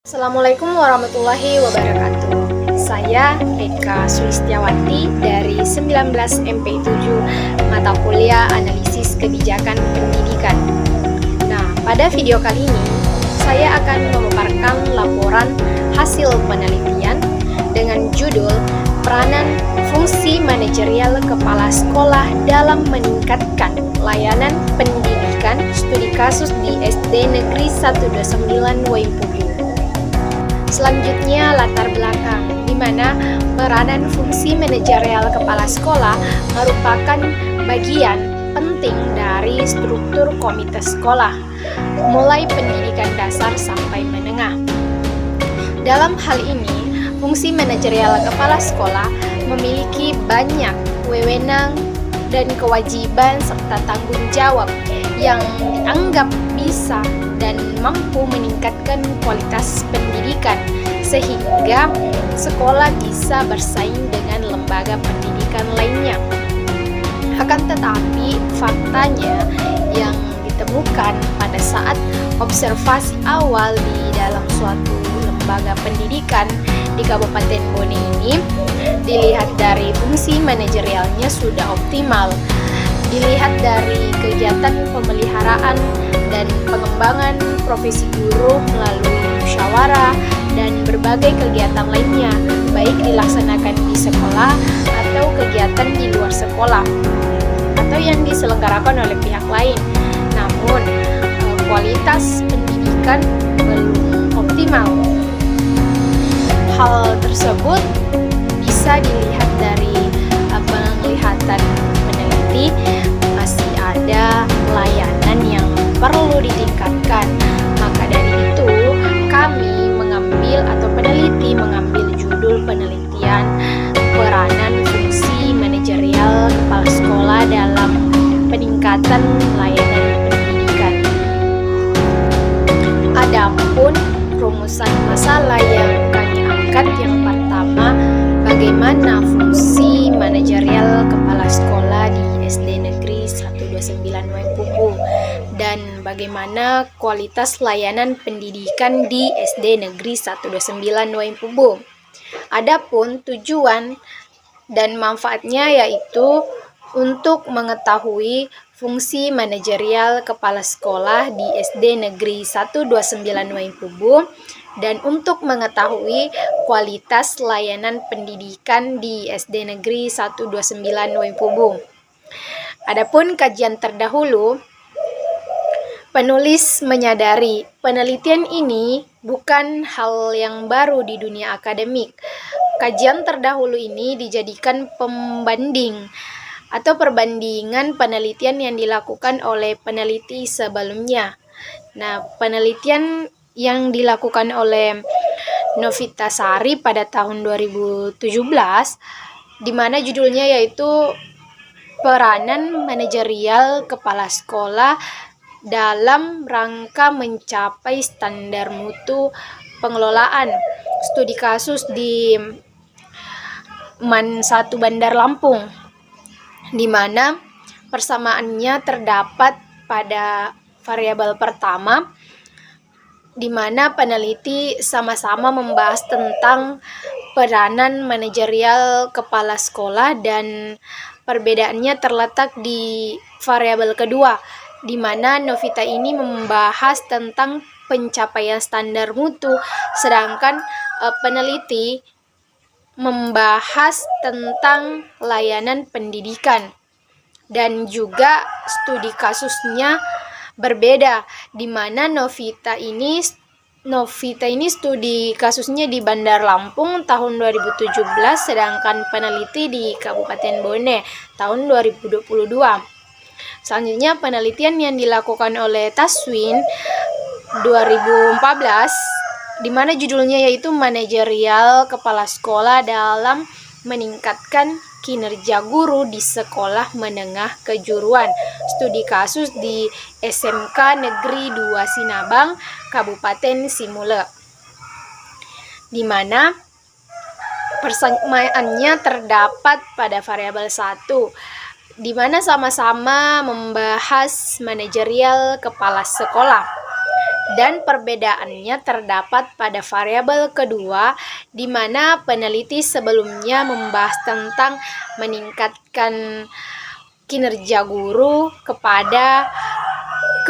Assalamualaikum warahmatullahi wabarakatuh. Saya Eka Sulistiawati dari 19 MP7 mata kuliah Analisis Kebijakan Pendidikan. Nah, pada video kali ini saya akan memaparkan laporan hasil penelitian dengan judul Peranan Fungsi Manajerial Kepala Sekolah dalam Meningkatkan Layanan Pendidikan Studi Kasus di SD Negeri 129 Waimpu. Selanjutnya latar belakang, di mana peranan fungsi manajerial kepala sekolah merupakan bagian penting dari struktur komite sekolah, mulai pendidikan dasar sampai menengah. Dalam hal ini, fungsi manajerial kepala sekolah memiliki banyak wewenang dan kewajiban serta tanggung jawab yang dianggap bisa dan mampu meningkatkan kualitas pendidikan sehingga sekolah bisa bersaing dengan lembaga pendidikan lainnya. Akan tetapi, faktanya yang ditemukan pada saat observasi awal di dalam suatu lembaga pendidikan di Kabupaten Bone ini, dilihat dari fungsi manajerialnya sudah optimal. Dilihat dari kegiatan pemeliharaan dan pengembangan profesi guru melalui musyawarah dan berbagai kegiatan lainnya, baik dilaksanakan di sekolah atau kegiatan di luar sekolah atau yang diselenggarakan oleh pihak lain. Namun, kualitas pendidikan belum optimal. Hal tersebut bisa dilihat dari penglihatan peneliti, masih ada layanan yang perlu ditingkatkan. Maka dari itu, kami mengambil atau peneliti mengambil judul penelitian peranan fungsi manajerial kepala sekolah dalam peningkatan layanan pendidikan. Adapun rumusan masalah yang kami angkat yang pertama, bagaimana fungsi manajerial kepala sekolah di SD Negeri 129 Waimpu dan bagaimana kualitas layanan pendidikan di SD Negeri 129 Waimpu. Adapun tujuan dan manfaatnya yaitu untuk mengetahui fungsi manajerial kepala sekolah di SD Negeri 129 Waimpu dan untuk mengetahui kualitas layanan pendidikan di SD Negeri 129 Waimpu. Adapun kajian terdahulu, penulis menyadari penelitian ini bukan hal yang baru di dunia akademik. Kajian terdahulu ini dijadikan pembanding atau perbandingan penelitian yang dilakukan oleh peneliti sebelumnya. Nah, penelitian yang dilakukan oleh Novitasari pada tahun 2017, di mana judulnya yaitu Peranan Manajerial Kepala Sekolah dalam rangka mencapai standar mutu pengelolaan studi kasus di MAN 1 Bandar Lampung, di mana persamaannya terdapat pada variabel pertama, di mana peneliti sama-sama membahas tentang peranan manajerial kepala sekolah dan perbedaannya terletak di variabel kedua, di mana Novita ini membahas tentang pencapaian standar mutu, sedangkan peneliti membahas tentang layanan pendidikan. Dan juga studi kasusnya berbeda, di mana Novita ini studi kasusnya di Bandar Lampung tahun 2017, sedangkan peneliti di Kabupaten Bone tahun 2022. Selanjutnya penelitian yang dilakukan oleh Taswin 2014, di mana judulnya yaitu Manajerial Kepala Sekolah dalam Meningkatkan Kinerja Guru di Sekolah Menengah Kejuruan, studi kasus di SMK Negeri 2 Sinabang, Kabupaten Simule, di mana persamaannya terdapat pada variabel 1, di mana sama-sama membahas manajerial kepala sekolah. dan perbedaannya terdapat pada variabel kedua, di mana peneliti sebelumnya membahas tentang meningkatkan kinerja guru kepada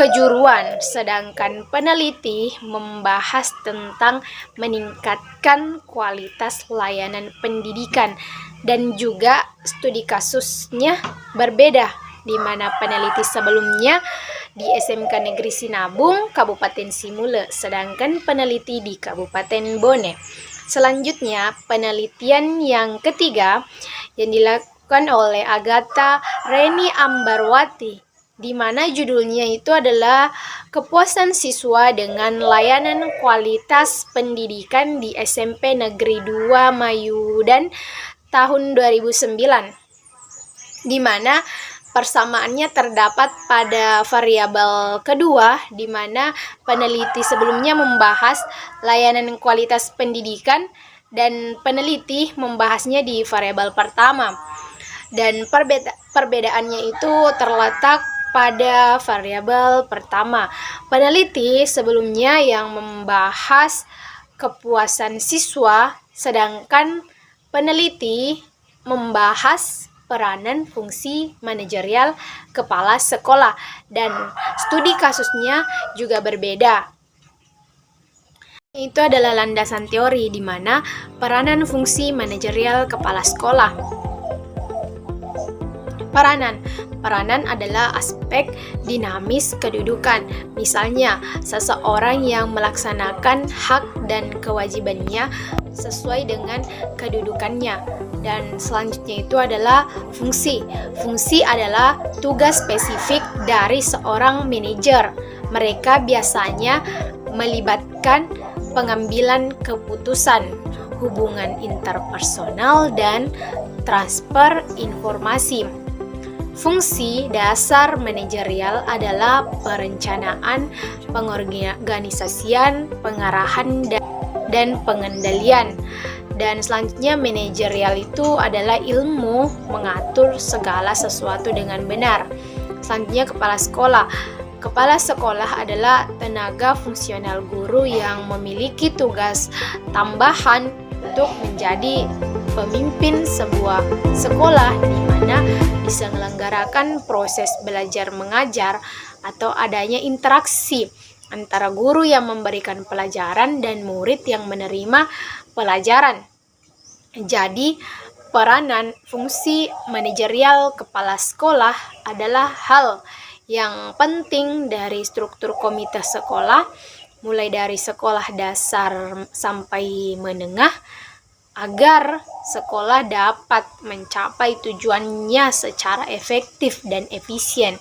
kejuruan, sedangkan peneliti membahas tentang meningkatkan kualitas layanan pendidikan, dan juga studi kasusnya berbeda, di mana peneliti sebelumnya di SMK Negeri Sinabung, Kabupaten Simule, sedangkan peneliti di Kabupaten Bone. Selanjutnya, penelitian yang ketiga yang dilakukan oleh Agatha Reni Ambarwati, di mana judulnya itu adalah kepuasan siswa dengan layanan kualitas pendidikan di SMP Negeri 2 Mayudan tahun 2009, di mana persamaannya terdapat pada variabel kedua, di mana peneliti sebelumnya membahas layanan kualitas pendidikan dan peneliti membahasnya di variabel pertama. Dan perbedaannya itu terletak pada variabel pertama. Peneliti sebelumnya yang membahas kepuasan siswa, sedangkan peneliti membahas peranan fungsi manajerial kepala sekolah, dan studi kasusnya juga berbeda. Itu adalah landasan teori di mana peranan fungsi manajerial kepala sekolah. Peranan adalah aspek dinamis kedudukan. Misalnya, seseorang yang melaksanakan hak dan kewajibannya sesuai dengan kedudukannya. Dan selanjutnya itu adalah fungsi. Fungsi adalah tugas spesifik dari seorang manajer. Mereka biasanya melibatkan pengambilan keputusan, hubungan interpersonal, dan transfer informasi. Fungsi dasar manajerial adalah perencanaan, pengorganisasian, pengarahan, dan pengendalian. Dan selanjutnya, manajerial itu adalah ilmu mengatur segala sesuatu dengan benar. Selanjutnya, kepala sekolah. Kepala sekolah adalah tenaga fungsional guru yang memiliki tugas tambahan untuk menjadi pemimpin sebuah sekolah, di mana diselenggarakan proses belajar mengajar atau adanya interaksi antara guru yang memberikan pelajaran dan murid yang menerima pelajaran. Jadi, peranan fungsi manajerial kepala sekolah adalah hal yang penting dari struktur komite sekolah, mulai dari sekolah dasar sampai menengah, agar sekolah dapat mencapai tujuannya secara efektif dan efisien.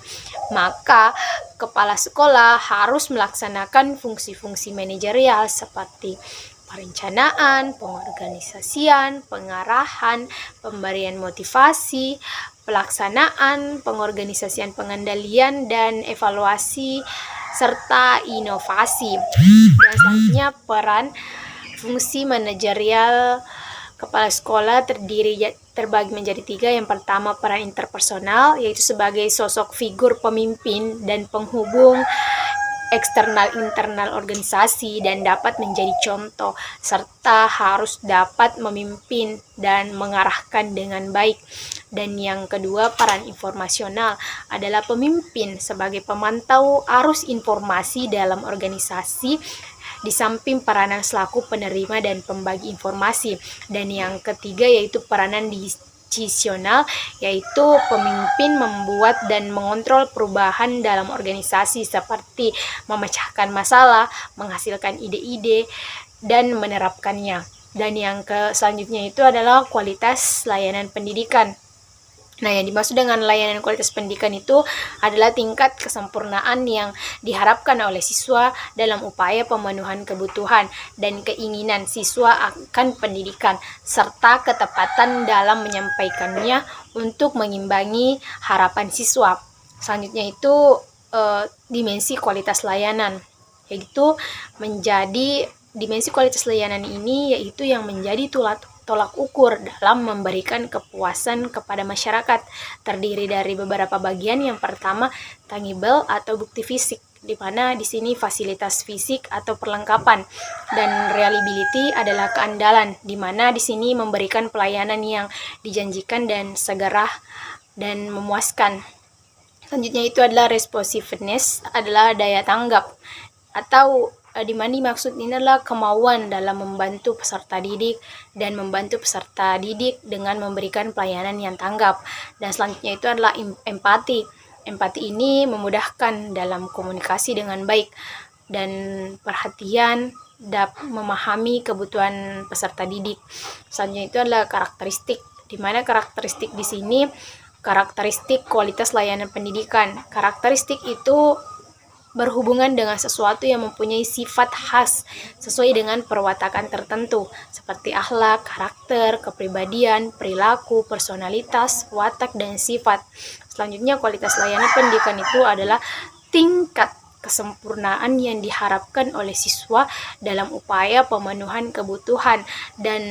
Maka, kepala sekolah harus melaksanakan fungsi-fungsi manajerial seperti perencanaan, pengorganisasian, pengarahan, pemberian motivasi, pelaksanaan, pengorganisasian, pengendalian, dan evaluasi, serta inovasi. Dan selanjutnya, peran fungsi manajerial kepala sekolah terbagi menjadi 3. Yang pertama, peran interpersonal, yaitu sebagai sosok figur pemimpin dan penghubung eksternal internal organisasi dan dapat menjadi contoh, serta harus dapat memimpin dan mengarahkan dengan baik. Dan yang kedua, peran informasional adalah pemimpin sebagai pemantau arus informasi dalam organisasi, di samping peranan selaku penerima dan pembagi informasi. Dan yang ketiga yaitu peranan decisional, yaitu pemimpin membuat dan mengontrol perubahan dalam organisasi seperti memecahkan masalah, menghasilkan ide-ide, dan menerapkannya. Dan yang selanjutnya itu adalah kualitas layanan pendidikan. Nah, yang dimaksud dengan layanan kualitas pendidikan itu adalah tingkat kesempurnaan yang diharapkan oleh siswa dalam upaya pemenuhan kebutuhan dan keinginan siswa akan pendidikan, serta ketepatan dalam menyampaikannya untuk mengimbangi harapan siswa. Selanjutnya itu dimensi kualitas layanan, yaitu menjadi dimensi kualitas layanan ini yaitu yang menjadi tolak ukur dalam memberikan kepuasan kepada masyarakat, terdiri dari beberapa bagian. Yang pertama, tangible atau bukti fisik. di mana di sini fasilitas fisik atau perlengkapan, dan reliability adalah keandalan, di mana di sini memberikan pelayanan yang dijanjikan dan segera dan memuaskan. Selanjutnya itu adalah responsiveness, adalah daya tanggap, atau di mana maksud ini adalah kemauan dalam membantu peserta didik dan membantu peserta didik dengan memberikan pelayanan yang tanggap. Dan selanjutnya itu adalah empati. Empati ini memudahkan dalam komunikasi dengan baik dan perhatian dapat memahami kebutuhan peserta didik. Selanjutnya itu adalah karakteristik, di mana karakteristik di sini karakteristik kualitas layanan pendidikan. Karakteristik itu berhubungan dengan sesuatu yang mempunyai sifat khas sesuai dengan perwatakan tertentu, seperti akhlak, karakter, kepribadian, perilaku, personalitas, watak, dan sifat. Selanjutnya, kualitas layanan pendidikan itu adalah tingkat kesempurnaan yang diharapkan oleh siswa dalam upaya pemenuhan kebutuhan dan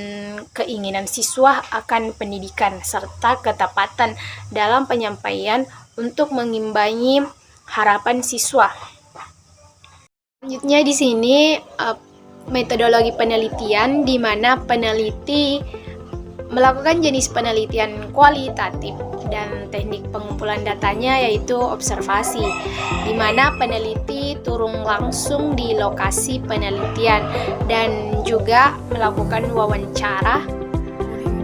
keinginan siswa akan pendidikan, serta ketepatan dalam penyampaian untuk mengimbangi harapan siswa. Selanjutnya di sini metodologi penelitian, di mana peneliti melakukan jenis penelitian kualitatif dan teknik pengumpulan datanya yaitu observasi, di mana peneliti turun langsung di lokasi penelitian dan juga melakukan wawancara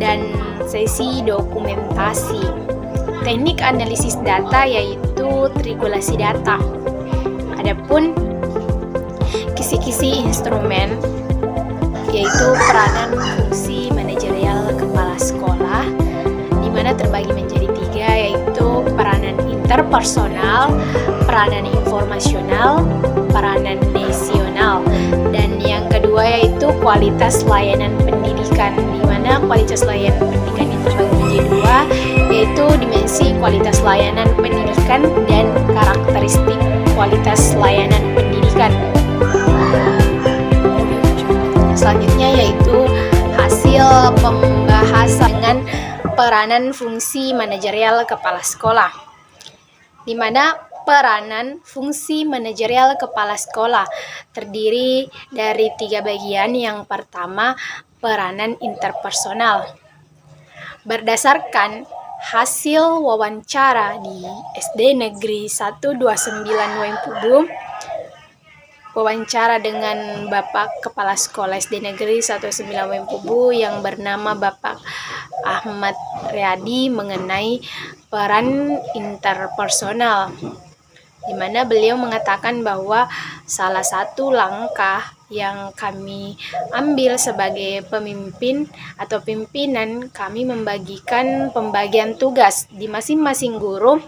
dan sesi dokumentasi. Teknik analisis data yaitu triangulasi data. Adapun kisi-kisi instrumen yaitu peranan fungsi manajerial kepala sekolah, di mana terbagi menjadi 3, yaitu peranan interpersonal, peranan informasional, peranan nasional, dan yang kedua yaitu kualitas layanan pendidikan, di mana kualitas layanan pendidikan itu terbagi menjadi 2, yaitu dimensi kualitas layanan pendidikan dan karakteristik kualitas layanan pendidikan. Selanjutnya yaitu hasil pembahasan dengan peranan fungsi manajerial kepala sekolah, di mana peranan fungsi manajerial kepala sekolah terdiri dari 3 bagian. Yang pertama, peranan interpersonal. Berdasarkan hasil wawancara di SD Negeri 129 Wempudu, wawancara dengan Bapak Kepala Sekolah SD Negeri 19 Wempudu yang bernama Bapak Ahmad Riyadi mengenai peran interpersonal, di mana beliau mengatakan bahwa salah satu langkah yang kami ambil sebagai pemimpin atau pimpinan, kami membagikan pembagian tugas di masing-masing guru.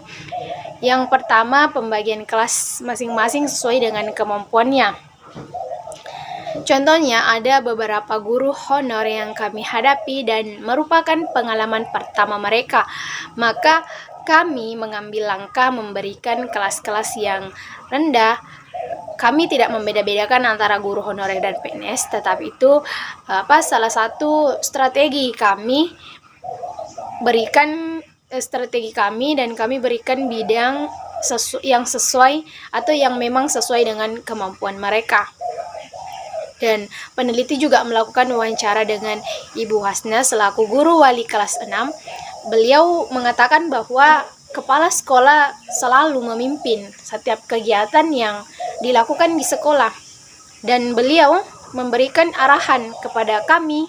Yang pertama, pembagian kelas masing-masing sesuai dengan kemampuannya. Contohnya, ada beberapa guru honor yang kami hadapi dan merupakan pengalaman pertama mereka. Maka kami mengambil langkah memberikan kelas-kelas yang rendah. Kami tidak membeda-bedakan antara guru honorer dan PNS, tetapi itu salah satu strategi kami berikan dan kami berikan bidang yang sesuai atau yang memang sesuai dengan kemampuan mereka. Dan peneliti juga melakukan wawancara dengan Ibu Hasna selaku guru wali kelas 6. Beliau mengatakan bahwa kepala sekolah selalu memimpin setiap kegiatan yang dilakukan di sekolah, dan beliau memberikan arahan kepada kami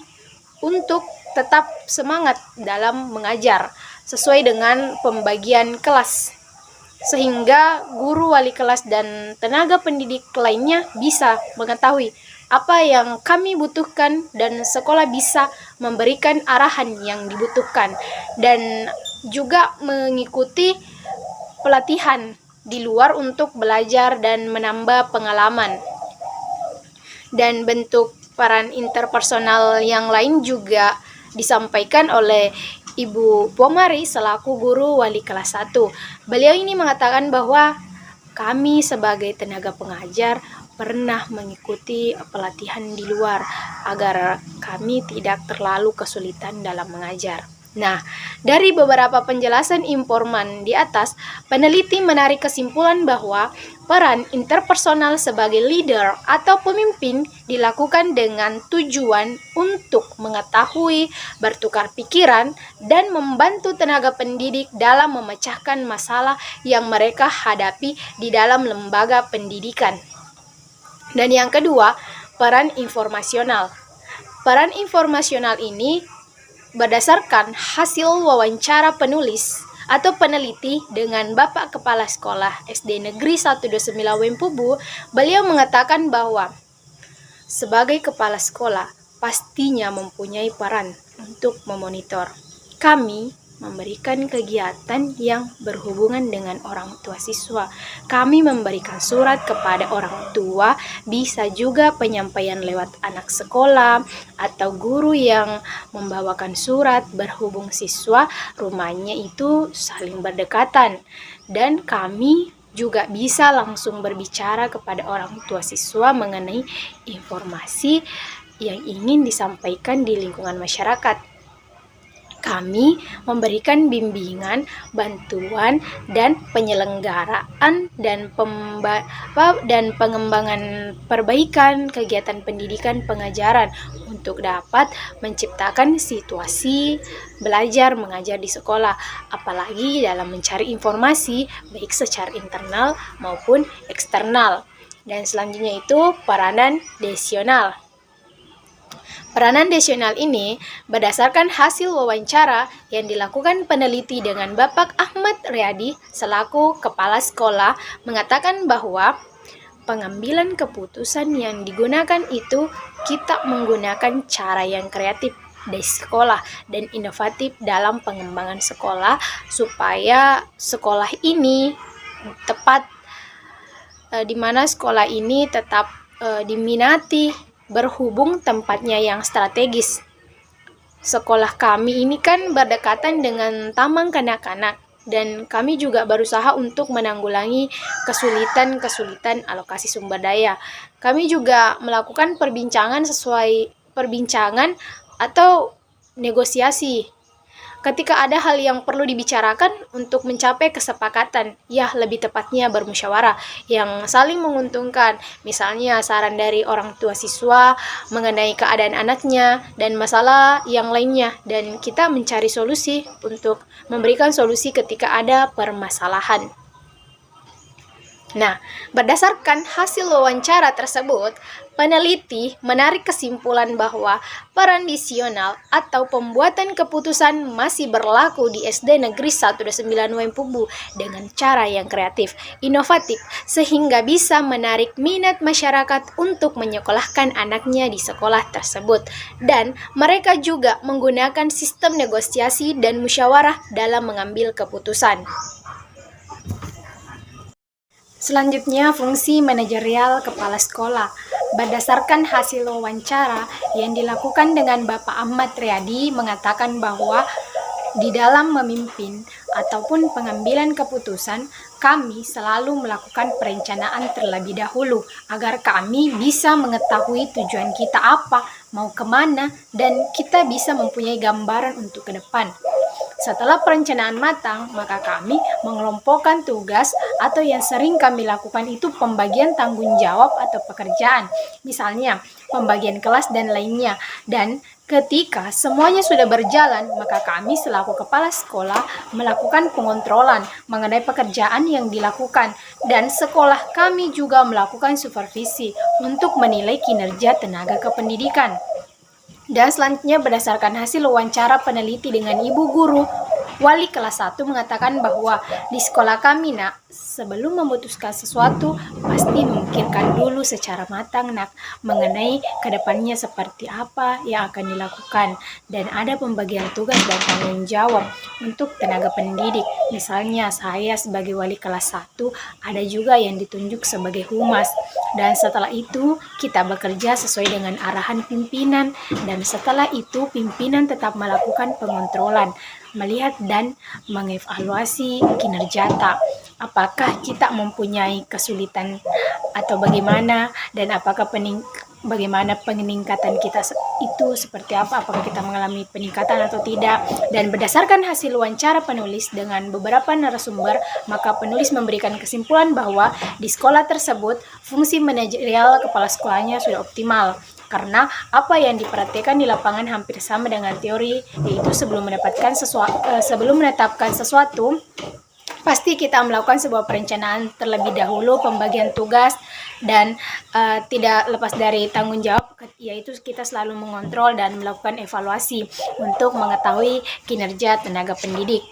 untuk tetap semangat dalam mengajar sesuai dengan pembagian kelas, sehingga guru wali kelas dan tenaga pendidik lainnya bisa mengetahui apa yang kami butuhkan dan sekolah bisa memberikan arahan yang dibutuhkan, dan juga mengikuti pelatihan di luar untuk belajar dan menambah pengalaman. Dan bentuk peran interpersonal yang lain juga disampaikan oleh Ibu Pomari selaku guru wali kelas 1. Beliau ini mengatakan bahwa kami sebagai tenaga pengajar pernah mengikuti pelatihan di luar agar kami tidak terlalu kesulitan dalam mengajar. Nah, dari beberapa penjelasan informan di atas, peneliti menarik kesimpulan bahwa peran interpersonal sebagai leader atau pemimpin dilakukan dengan tujuan untuk mengetahui, bertukar pikiran, dan membantu tenaga pendidik dalam memecahkan masalah yang mereka hadapi di dalam lembaga pendidikan. Dan yang kedua, peran informasional. Peran informasional ini berdasarkan hasil wawancara penulis atau peneliti dengan Bapak Kepala Sekolah SD Negeri 129 Wempubu, beliau mengatakan bahwa sebagai kepala sekolah pastinya mempunyai peran untuk memonitor. Kami memberikan kegiatan yang berhubungan dengan orang tua siswa. Kami memberikan surat kepada orang tua, bisa juga penyampaian lewat anak sekolah atau guru yang membawakan surat berhubung siswa rumahnya itu saling berdekatan. Dan kami juga bisa langsung berbicara kepada orang tua siswa mengenai informasi yang ingin disampaikan di lingkungan masyarakat. Kami memberikan bimbingan, bantuan, dan penyelenggaraan dan pengembangan perbaikan kegiatan pendidikan pengajaran untuk dapat menciptakan situasi belajar mengajar di sekolah, apalagi dalam mencari informasi baik secara internal maupun eksternal. Dan selanjutnya itu peranan desional. Peranan desional ini berdasarkan hasil wawancara yang dilakukan peneliti dengan Bapak Ahmad Riyadi selaku kepala sekolah mengatakan bahwa pengambilan keputusan yang digunakan itu kita menggunakan cara yang kreatif di sekolah dan inovatif dalam pengembangan sekolah supaya sekolah ini tepat di mana sekolah ini tetap diminati berhubung tempatnya yang strategis. Sekolah kami ini kan berdekatan dengan taman kanak-kanak dan kami juga berusaha untuk menanggulangi kesulitan alokasi sumber daya. Kami juga melakukan perbincangan atau negosiasi ketika ada hal yang perlu dibicarakan untuk mencapai kesepakatan, ya lebih tepatnya bermusyawarah yang saling menguntungkan. Misalnya saran dari orang tua siswa mengenai keadaan anaknya dan masalah yang lainnya, dan kita mencari solusi untuk memberikan solusi ketika ada permasalahan. Nah, berdasarkan hasil wawancara tersebut, peneliti menarik kesimpulan bahwa peran desional atau pembuatan keputusan masih berlaku di SD Negeri 129 Wempubu dengan cara yang kreatif, inovatif, sehingga bisa menarik minat masyarakat untuk menyekolahkan anaknya di sekolah tersebut. Dan mereka juga menggunakan sistem negosiasi dan musyawarah dalam mengambil keputusan. Selanjutnya, fungsi manajerial kepala sekolah. Berdasarkan hasil wawancara yang dilakukan dengan Bapak Ahmad Riyadi mengatakan bahwa di dalam memimpin ataupun pengambilan keputusan, kami selalu melakukan perencanaan terlebih dahulu agar kami bisa mengetahui tujuan kita apa, mau kemana, dan kita bisa mempunyai gambaran untuk ke depan. Setelah perencanaan matang, maka kami mengelompokkan tugas atau yang sering kami lakukan itu pembagian tanggung jawab atau pekerjaan, misalnya pembagian kelas dan lainnya. Dan ketika semuanya sudah berjalan, maka kami selaku kepala sekolah melakukan pengontrolan mengenai pekerjaan yang dilakukan, dan sekolah kami juga melakukan supervisi untuk menilai kinerja tenaga kependidikan. Dan selanjutnya berdasarkan hasil wawancara peneliti dengan ibu guru, wali kelas 1 mengatakan bahwa di sekolah kami, nak, sebelum memutuskan sesuatu, pasti memikirkan dulu secara matang, nak, mengenai kedepannya seperti apa yang akan dilakukan. Dan ada pembagian tugas dan tanggung jawab untuk tenaga pendidik. Misalnya saya sebagai wali kelas 1, ada juga yang ditunjuk sebagai humas. Dan setelah itu kita bekerja sesuai dengan arahan pimpinan, dan setelah itu pimpinan tetap melakukan pengontrolan, melihat dan mengevaluasi kinerja apakah kita mempunyai kesulitan atau bagaimana, dan apakah bagaimana peningkatan kita itu seperti apa, apakah kita mengalami peningkatan atau tidak. Dan berdasarkan hasil wawancara penulis dengan beberapa narasumber, maka penulis memberikan kesimpulan bahwa di sekolah tersebut fungsi manajerial kepala sekolahnya sudah optimal. Karena apa yang diperhatikan di lapangan hampir sama dengan teori, yaitu sebelum menetapkan sesuatu, pasti kita melakukan sebuah perencanaan terlebih dahulu, pembagian tugas, dan tidak lepas dari tanggung jawab, yaitu kita selalu mengontrol dan melakukan evaluasi untuk mengetahui kinerja tenaga pendidik.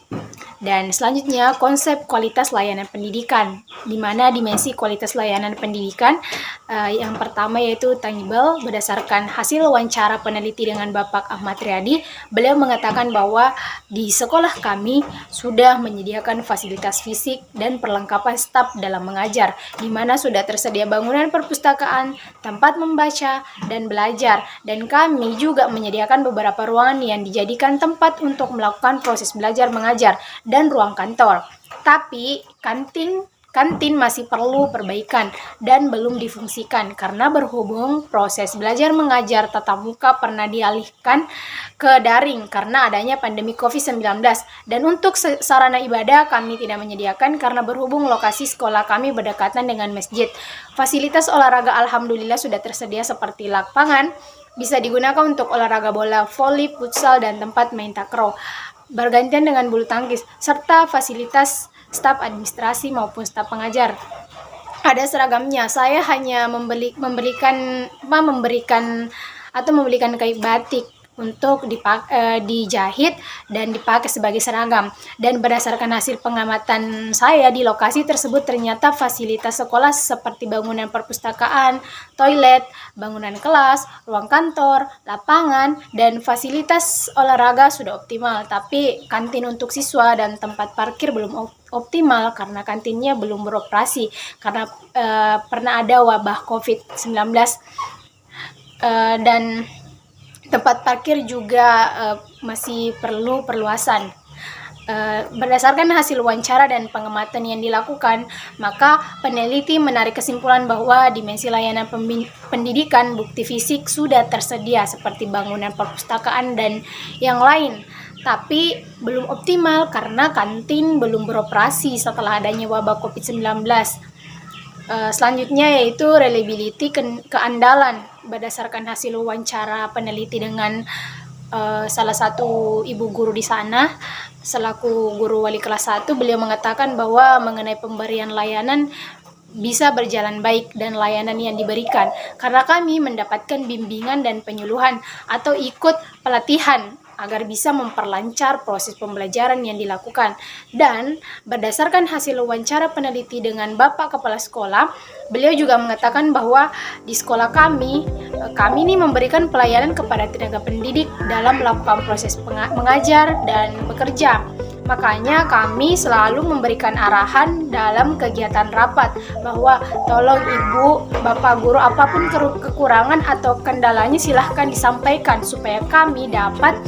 Dan selanjutnya, konsep kualitas layanan pendidikan, di mana dimensi kualitas layanan pendidikan yang pertama yaitu tangible. Berdasarkan hasil wawancara peneliti dengan Bapak Ahmad Riyadi, beliau mengatakan bahwa di sekolah kami sudah menyediakan fasilitas fisik dan perlengkapan staf dalam mengajar, di mana sudah tersedia bangunan perpustakaan, tempat membaca dan belajar, dan kami juga menyediakan beberapa ruangan yang dijadikan tempat untuk melakukan proses belajar mengajar dan ruang kantor. Tapi kantin masih perlu perbaikan dan belum difungsikan karena berhubung proses belajar mengajar tatap muka pernah dialihkan ke daring karena adanya pandemi COVID-19. Dan untuk sarana ibadah kami tidak menyediakan karena berhubung lokasi sekolah kami berdekatan dengan masjid. Fasilitas olahraga alhamdulillah sudah tersedia seperti lapangan bisa digunakan untuk olahraga bola, voli, futsal, dan tempat main takraw bergantian dengan bulu tangkis, serta fasilitas staf administrasi maupun staf pengajar. Ada seragamnya. Saya hanya memberikan kain batik untuk dijahit dan dipakai sebagai seragam. Dan berdasarkan hasil pengamatan saya di lokasi tersebut, ternyata fasilitas sekolah seperti bangunan perpustakaan, toilet, bangunan kelas, ruang kantor, lapangan, dan fasilitas olahraga sudah optimal. Tapi kantin untuk siswa dan tempat parkir belum optimal karena kantinnya belum beroperasi karena pernah ada wabah COVID-19 dan tempat parkir juga masih perlu perluasan. Berdasarkan hasil wawancara dan pengamatan yang dilakukan, maka peneliti menarik kesimpulan bahwa dimensi layanan pendidikan bukti fisik sudah tersedia seperti bangunan perpustakaan dan yang lain, tapi belum optimal karena kantin belum beroperasi setelah adanya wabah COVID-19. Selanjutnya yaitu reliability, keandalan. Berdasarkan hasil wawancara peneliti dengan salah satu ibu guru di sana, selaku guru wali kelas 1, beliau mengatakan bahwa mengenai pemberian layanan bisa berjalan baik dan layanan yang diberikan karena kami mendapatkan bimbingan dan penyuluhan atau ikut pelatihan agar bisa memperlancar proses pembelajaran yang dilakukan. Dan berdasarkan hasil wawancara peneliti dengan Bapak Kepala Sekolah, beliau juga mengatakan bahwa di sekolah kami ini memberikan pelayanan kepada tenaga pendidik dalam melakukan proses mengajar dan bekerja. Makanya kami selalu memberikan arahan dalam kegiatan rapat bahwa tolong Ibu, Bapak Guru, apapun kekurangan atau kendalanya silahkan disampaikan supaya kami dapat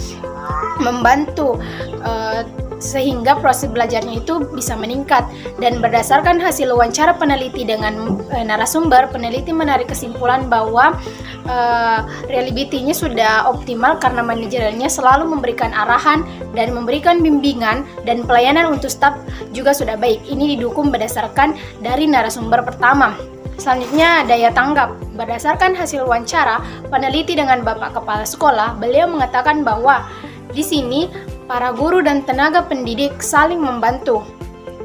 membantu sehingga proses belajarnya itu bisa meningkat. Dan berdasarkan hasil wawancara peneliti dengan narasumber, peneliti menarik kesimpulan bahwa reliability-nya sudah optimal karena manajernya selalu memberikan arahan dan memberikan bimbingan, dan pelayanan untuk staf juga sudah baik. Ini didukung berdasarkan dari narasumber pertama. Selanjutnya, daya tanggap. Berdasarkan hasil wawancara peneliti dengan Bapak Kepala Sekolah, beliau mengatakan bahwa di sini para guru dan tenaga pendidik saling membantu.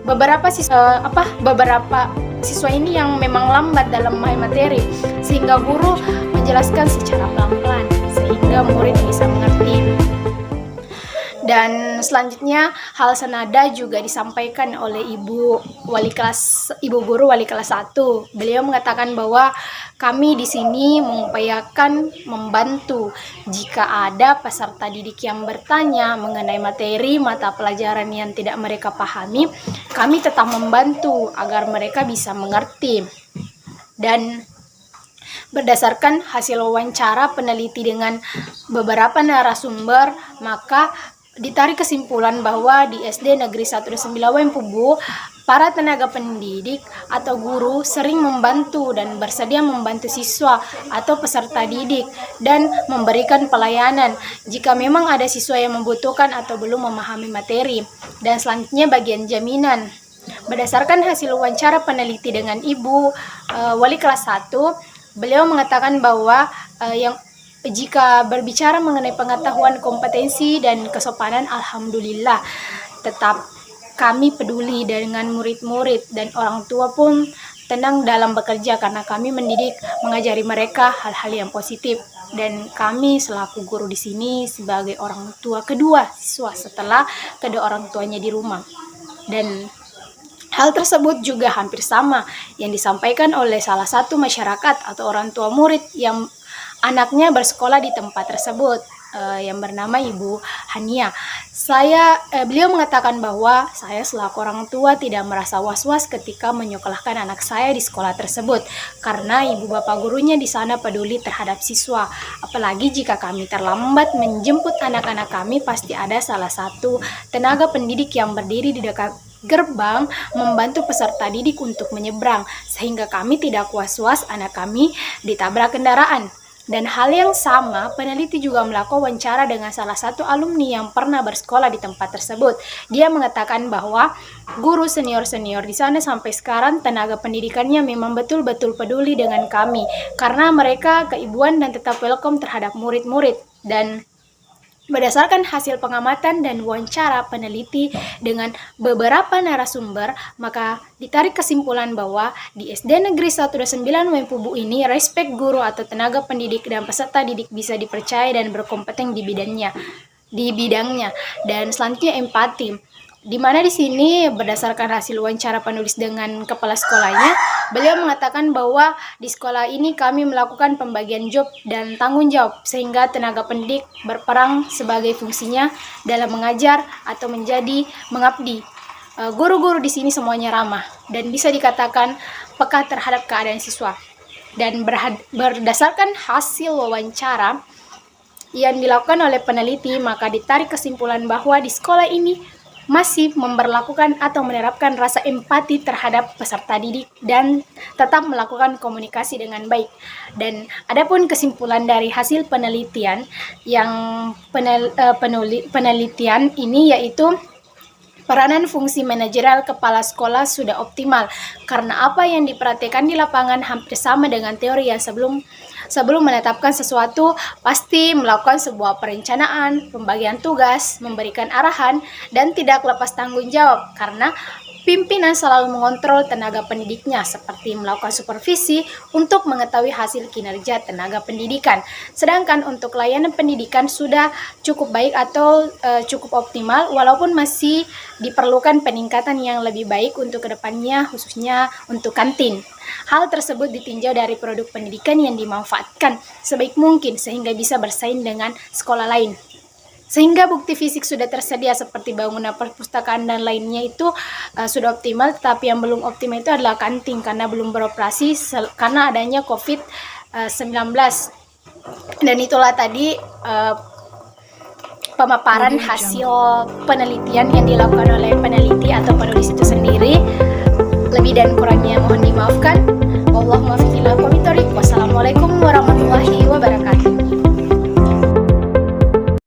Beberapa siswa ini yang memang lambat dalam memahami materi, sehingga guru menjelaskan secara pelan-pelan sehingga murid bisa mengerti. Dan selanjutnya, hal senada juga disampaikan oleh Ibu Guru Wali Kelas 1. Beliau mengatakan bahwa kami di sini mengupayakan membantu jika ada peserta didik yang bertanya mengenai materi mata pelajaran yang tidak mereka pahami, kami tetap membantu agar mereka bisa mengerti. Dan berdasarkan hasil wawancara peneliti dengan beberapa narasumber, maka ditarik kesimpulan bahwa di SD Negeri 1 Sembilawa Empubu Para tenaga pendidik atau guru sering membantu dan bersedia membantu siswa atau peserta didik dan memberikan pelayanan jika memang ada siswa yang membutuhkan atau belum memahami materi. Dan selanjutnya bagian jaminan. Berdasarkan hasil wawancara peneliti dengan Ibu Wali kelas 1, beliau mengatakan bahwa jika berbicara mengenai pengetahuan, kompetensi, dan kesopanan, alhamdulillah tetap kami peduli dengan murid-murid dan orang tua pun tenang dalam bekerja karena kami mendidik, mengajari mereka hal-hal yang positif. Dan kami selaku guru di sini sebagai orang tua kedua siswa setelah kedua orang tuanya di rumah. Dan hal tersebut juga hampir sama yang disampaikan oleh salah satu masyarakat atau orang tua murid yang anaknya bersekolah di tempat tersebut, yang bernama Ibu Hania. Beliau mengatakan bahwa saya selaku orang tua tidak merasa was-was ketika menyekolahkan anak saya di sekolah tersebut karena ibu bapak gurunya di sana peduli terhadap siswa. Apalagi jika kami terlambat menjemput anak-anak kami, pasti ada salah satu tenaga pendidik yang berdiri di dekat gerbang membantu peserta didik untuk menyeberang, sehingga kami tidak was-was anak kami ditabrak kendaraan. Dan hal yang sama, peneliti juga melakukan wawancara dengan salah satu alumni yang pernah bersekolah di tempat tersebut. Dia mengatakan bahwa guru senior-senior di sana sampai sekarang tenaga pendidikannya memang betul-betul peduli dengan kami karena mereka keibuan dan tetap welcome terhadap murid-murid. Dan berdasarkan hasil pengamatan dan wawancara peneliti dengan beberapa narasumber, maka ditarik kesimpulan bahwa di SD Negeri 129 Wempubu ini respek guru atau tenaga pendidik dan peserta didik bisa dipercaya dan berkompeten di bidangnya. Dan selanjutnya empati, di mana di sini berdasarkan hasil wawancara penulis dengan kepala sekolahnya, beliau mengatakan bahwa di sekolah ini kami melakukan pembagian job dan tanggung jawab sehingga tenaga pendidik berperan sebagai fungsinya dalam mengajar atau menjadi mengabdi. Guru-guru di sini semuanya ramah dan bisa dikatakan peka terhadap keadaan siswa. Dan berdasarkan hasil wawancara yang dilakukan oleh peneliti, maka ditarik kesimpulan bahwa di sekolah ini masih memberlakukan atau menerapkan rasa empati terhadap peserta didik dan tetap melakukan komunikasi dengan baik. Dan adapun kesimpulan dari hasil penelitian yang penelitian ini yaitu peranan fungsi manajerial kepala sekolah sudah optimal karena apa yang diperhatikan di lapangan hampir sama dengan teori yang sebelum menetapkan sesuatu, pasti melakukan sebuah perencanaan, pembagian tugas, memberikan arahan, dan tidak lepas tanggung jawab karena pimpinan selalu mengontrol tenaga pendidiknya seperti melakukan supervisi untuk mengetahui hasil kinerja tenaga pendidikan. Sedangkan untuk layanan pendidikan sudah cukup baik atau cukup optimal walaupun masih diperlukan peningkatan yang lebih baik untuk kedepannya khususnya untuk kantin. Hal tersebut ditinjau dari produk pendidikan yang dimanfaatkan sebaik mungkin sehingga bisa bersaing dengan sekolah lain. Sehingga bukti fisik sudah tersedia seperti bangunan perpustakaan dan lainnya itu sudah optimal, tetapi yang belum optimal itu adalah kantin karena belum beroperasi karena adanya COVID-19. Dan itulah tadi pemaparan hasil penelitian yang dilakukan oleh peneliti atau penulis itu sendiri. Lebih dan kurangnya mohon dimaafkan. Wassalamualaikum warahmatullahi wabarakatuh.